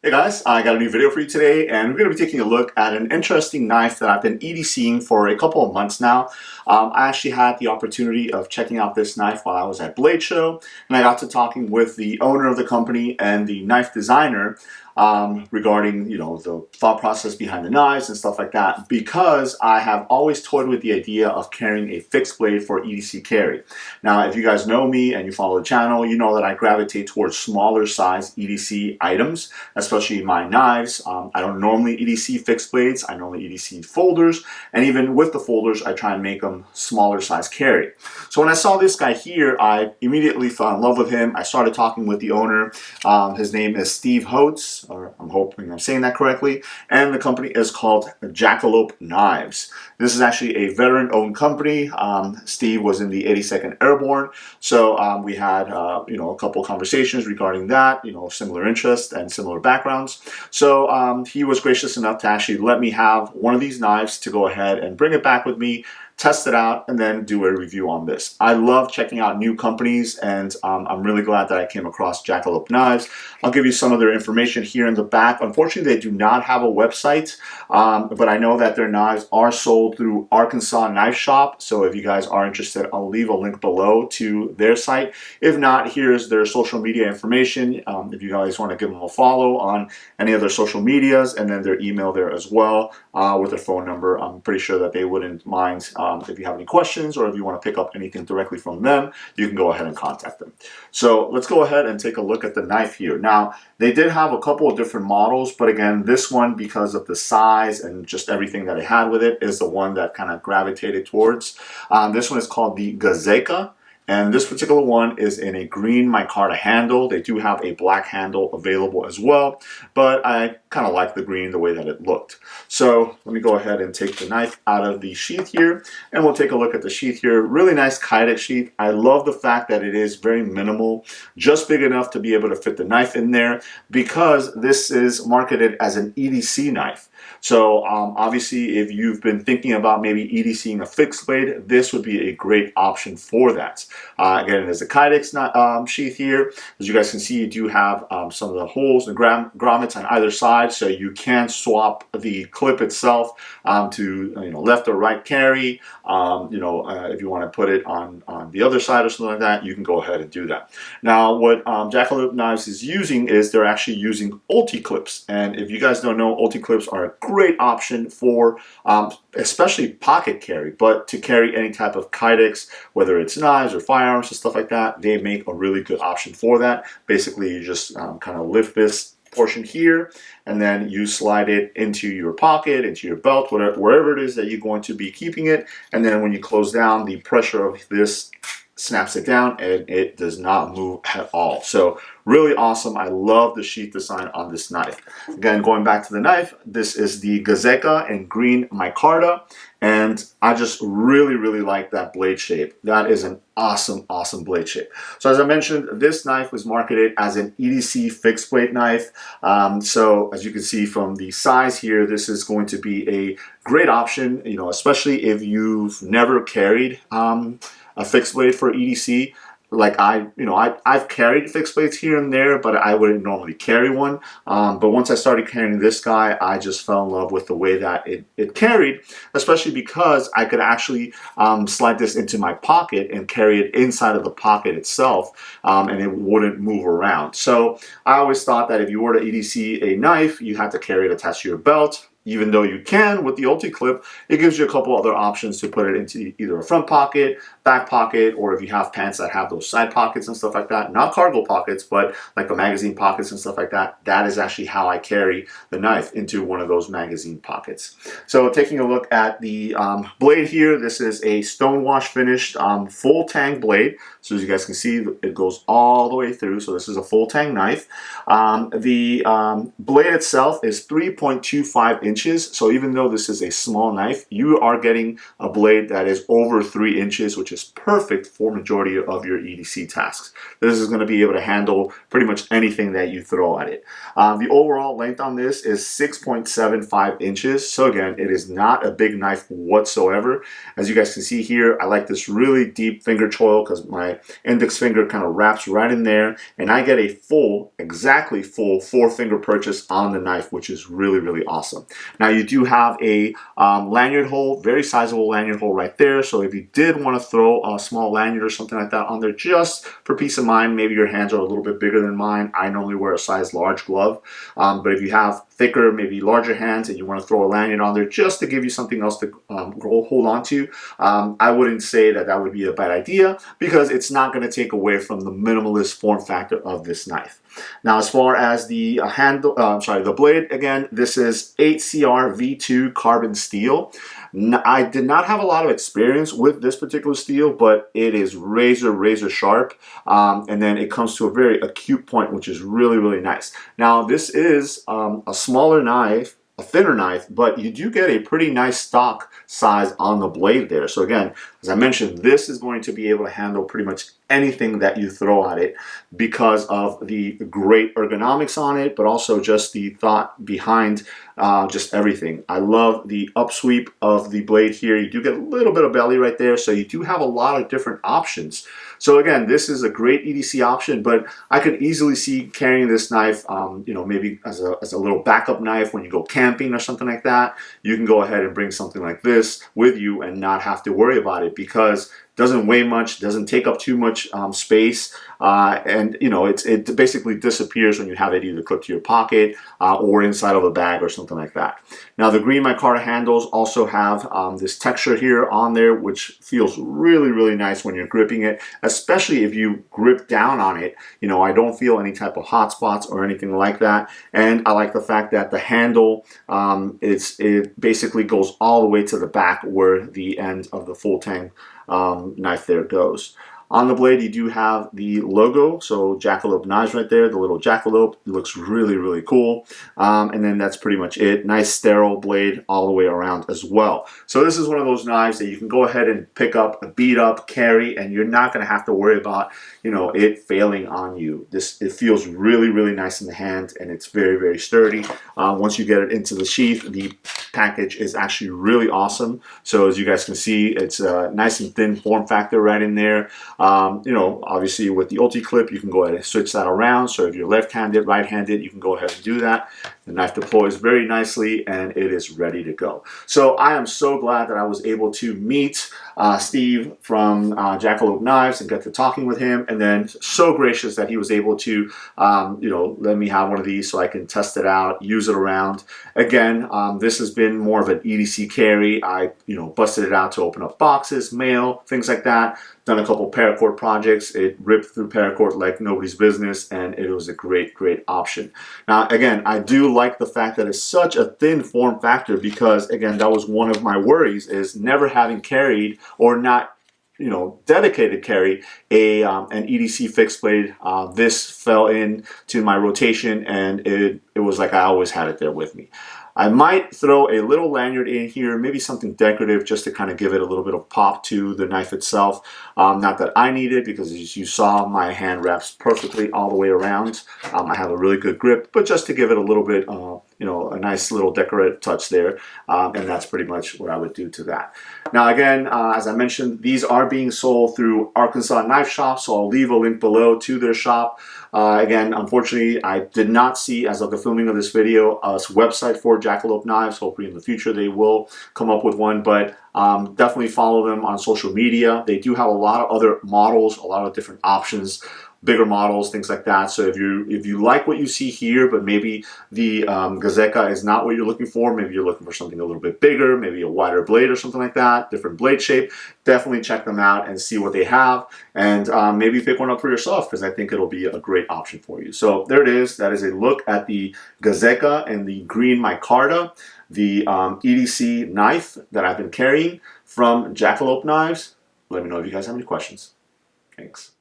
Hey guys, I got a new video for you today, and we're going to be taking a look at an interesting knife that I've been EDCing for a couple of months now. I actually had the opportunity of checking out this knife while I was at Blade Show, and I got to talking with the owner of the company and the knife designer regarding, the thought process behind the knives and stuff like that, because I have always toyed with the idea of carrying a fixed blade for EDC carry. Now, if you guys know me and you follow the channel, you know that I gravitate towards smaller size EDC items, especially my knives. I don't normally EDC fixed blades, I normally EDC folders, and even with the folders, I try and make them smaller size carry. So when I saw this guy here, I immediately fell in love with him. I started talking with the owner. His name is Steve Holtz, or I'm hoping I'm saying that correctly, and the company is called Jackalope Knives. This is actually a veteran-owned company. Steve was in the 82nd Airborne, so we had a couple conversations regarding that, similar interests and similar backgrounds. So he was gracious enough to actually let me have one of these knives to go ahead and bring it back with me, test it out, and then do a review on this. I love checking out new companies, and I'm really glad that I came across Jackalope Knives. I'll give you some of their information here in the back. Unfortunately, they do not have a website, but I know that their knives are sold through Arkansas Knife Shop, so if you guys are interested, I'll leave a link below to their site. If not, here's their social media information. If you guys want to give them a follow on any of their social medias, and then their email there as well, with their phone number. I'm pretty sure that they wouldn't mind. If you have any questions or if you want to pick up anything directly from them, you can go ahead and contact them. So let's go ahead and take a look at the knife here. Now, they did have a couple of different models, but again, this one, because of the size and just everything that it had with it, is the one that kind of gravitated towards. This one is called the Gazeka. And this particular one is in a green micarta handle. They do have a black handle available as well, but I kind of like the green, the way that it looked. So let me go ahead and take the knife out of the sheath here, and we'll take a look at the sheath here. Really nice Kydex sheath. I love the fact that it is very minimal, just big enough to be able to fit the knife in there, because this is marketed as an EDC knife. So obviously, if you've been thinking about maybe EDCing a fixed blade, this would be a great option for that. Again, there's a Kydex sheath here. As you guys can see, you do have some of the holes and grommets on either side, so you can swap the clip itself to left or right carry. If you want to put it on the other side or something like that, you can go ahead and do that. Now, what Jackalope Knives is using is they're actually using ulti clips, and if you guys don't know, ulti clips are a great option for especially pocket carry, but to carry any type of Kydex, whether it's knives or firearms and stuff like that, they make a really good option for that. Basically, you just kind of lift this portion here, and then you slide it into your pocket, into your belt, wherever it is that you're going to be keeping it, and then when you close down, the pressure of this snaps it down, and it does not move at all. So really awesome. I love the sheath design on this knife. Again, going back to the knife, this is the Gazeka in green micarta, and I just really like that blade shape. That is an awesome blade shape. So as I mentioned, this knife was marketed as an EDC fixed blade knife. So as you can see from the size here, this is going to be a great option, especially if you've never carried a fixed blade for EDC. Like I've carried fixed blades here and there, but I wouldn't normally carry one. But once I started carrying this guy, I just fell in love with the way that it carried, especially because I could actually slide this into my pocket and carry it inside of the pocket itself, and it wouldn't move around. So I always thought that if you were to EDC a knife, you had to carry it attached to your belt. Even though you can with the ulti clip, it gives you a couple other options to put it into either a front pocket, back pocket, or if you have pants that have those side pockets and stuff like that, not cargo pockets, but like the magazine pockets and stuff like that, that is actually how I carry the knife, into one of those magazine pockets. So taking a look at the blade here, this is a stonewash finished full tang blade. So as you guys can see, it goes all the way through. So this is a full tang knife. The blade itself is 3.25 inches inches. So even though this is a small knife, you are getting a blade that is over 3 inches, which is perfect for majority of your EDC tasks. This is going to be able to handle pretty much anything that you throw at it. The overall length on this is 6.75 inches. So again, it is not a big knife whatsoever. As you guys can see here, I like this really deep finger choil because my index finger kind of wraps right in there, and I get a full, exactly full 4-finger purchase on the knife, which is really, really awesome. Now you do have a lanyard hole, very sizable lanyard hole right there. So if you did want to throw a small lanyard or something like that on there, just for peace of mind, maybe your hands are a little bit bigger than mine. I normally wear a size large glove, but if you have thicker, maybe larger hands, and you want to throw a lanyard on there just to give you something else to hold on to, I wouldn't say that that would be a bad idea, because it's not going to take away from the minimalist form factor of this knife. Now, as far as the the blade, again, this is 8CR V2 carbon steel. I did not have a lot of experience with this particular steel, but it is razor sharp, and then it comes to a very acute point, which is really, really nice. Now, this is a smaller knife, a thinner knife, but you do get a pretty nice stock size on the blade there. So again, as I mentioned, this is going to be able to handle pretty much anything that you throw at it because of the great ergonomics on it, but also just the thought behind just everything. I love the upsweep of the blade here. You do get a little bit of belly right there, so you do have a lot of different options. So again, this is a great EDC option, but I could easily see carrying this knife, you know, maybe as a little backup knife when you go camping or something like that. You can go ahead and bring something like this with you and not have to worry about it, because it doesn't weigh much, doesn't take up too much space, and you know, it basically disappears when you have it either clipped to your pocket or inside of a bag or something like that. Now, the green micarta handles also have this texture here on there, which feels really, really nice when you're gripping it, especially if you grip down on it. You know, I don't feel any type of hot spots or anything like that, and I like the fact that the handle, it basically goes all the way to the back where the end of the full tang knife there goes. On the blade, you do have the logo, so Jackalope Knives right there, the little jackalope. It looks really, really cool. And then that's pretty much it. Nice sterile blade all the way around as well. So this is one of those knives that you can go ahead and pick up, beat up, carry, and you're not going to have to worry about, you know, it failing on you. It feels really, really nice in the hand, and it's very, very sturdy. Once you get it into the sheath, the package is actually really awesome. So as you guys can see, it's a nice and thin form factor right in there. You know, obviously with the ulti clip, you can go ahead and switch that around. So if you're left-handed, right-handed, you can go ahead and do that. The knife deploys very nicely, and it is ready to go. So I am so glad that I was able to meet Steve from Jackalope Knives and get to talking with him, and then so gracious that he was able to, you know, let me have one of these so I can test it out, use it around. Again, this has been more of an EDC carry. I, you know, busted it out to open up boxes, mail, things like that. Done a couple paracord projects. It ripped through paracord like nobody's business, and it was a great, great option. Now, again, I do like the fact that it's such a thin form factor, because, again, that was one of my worries, is never having carried or not, you know, dedicated carry an EDC fixed blade. This fell into my rotation, and it was like I always had it there with me. I might throw a little lanyard in here, maybe something decorative, just to kind of give it a little bit of pop to the knife itself. Not that I need it, because as you saw, my hand wraps perfectly all the way around. I have a really good grip, but just to give it a little bit, you know, a nice little decorative touch there. And that's pretty much what I would do to that. Now, again, as I mentioned, these are being sold through Arkansas Knife Shop, so I'll leave a link below to their shop. Again, unfortunately, I did not see, as of the filming of this video, a website for Jackalope Knives. Hopefully in the future they will come up with one, but definitely follow them on social media. They do have a lot of other models, a lot of different options, bigger models, things like that. So if you like what you see here, but maybe the Gazeka is not what you're looking for, maybe you're looking for something a little bit bigger, maybe a wider blade or something like that, different blade shape, definitely check them out and see what they have, and maybe pick one up for yourself, because I think it'll be a great option for you. So there it is. That is a look at the Gazeka and the green micarta, the EDC knife that I've been carrying from Jackalope Knives. Let me know if you guys have any questions. Thanks.